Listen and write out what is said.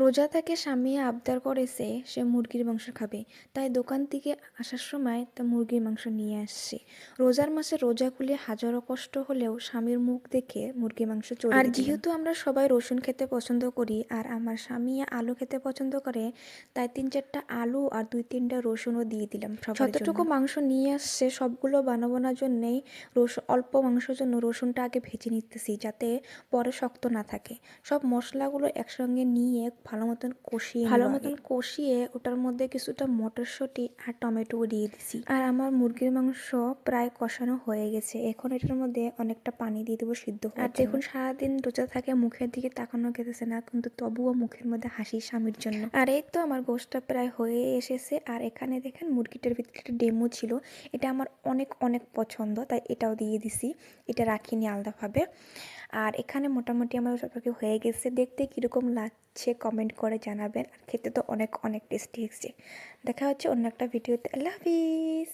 রোজা থেকে স্বামী আবদার করেছে সে মুরগির মাংস খাবে, তাই দোকান থেকে আসার সময় তা মুরগির মাংস নিয়ে আসছে। রোজার মাসে রোজা খুলে হাজারো কষ্ট হলেও স্বামীর মুখ দেখে মুরগির মাংস চড়িয়ে দিলাম। যেহেতু আমরা সবাই রসুন খেতে পছন্দ করি আর আমার স্বামী আলু খেতে পছন্দ করে, তাই 3-4টা আলু আর 2-3টা রসুনও দিয়ে দিলাম সবার জন্য। যতটুকু মাংস নিয়ে আসছে সবগুলো বানাবো না জন্যেই অল্প মাংসের জন্য রসুনটা আগে ভেজে নিতেছি, যাতে পরে শক্ত না থাকে। সব মশলাগুলো একসঙ্গে নিয়ে ভালো মতন কষিয়ে ওটার মধ্যে কিছুটা মটরশুঁটি আর টমেটো দিয়ে দিছি। আর আমার মুরগির মাংস প্রায় কষানো হয়ে গেছে। এখন এটার মধ্যে অনেকটা পানি দিয়ে দেবো সিদ্ধ হওয়ার জন্য। আর দেখুন সারাদিন রোজা থাকে, মুখের দিকে তাকানো গেতেছে না, কিন্তু তবুও মুখের মধ্যে হাসি স্বামীর জন্য। আর এই তো আমার গোশটা প্রায় হয়ে এসেছে। আর এখানে দেখেন মুরগিটার ভিতরে একটা ডেমো ছিল, এটা আমার অনেক অনেক পছন্দ, তাই এটাও দিয়ে দিছি, এটা রাখিনি আলাদাভাবে। আর এখানে মোটামুটি আমার সবটাকে হয়ে গেছে। দেখতে কীরকম লাগছে কমেন্ট করে জানাবেন। আর খেতে তো অনেক অনেক টেস্টি হয়েছে। দেখা হচ্ছে অন্য একটা ভিডিওতে। আল্লাহ হাফিজ।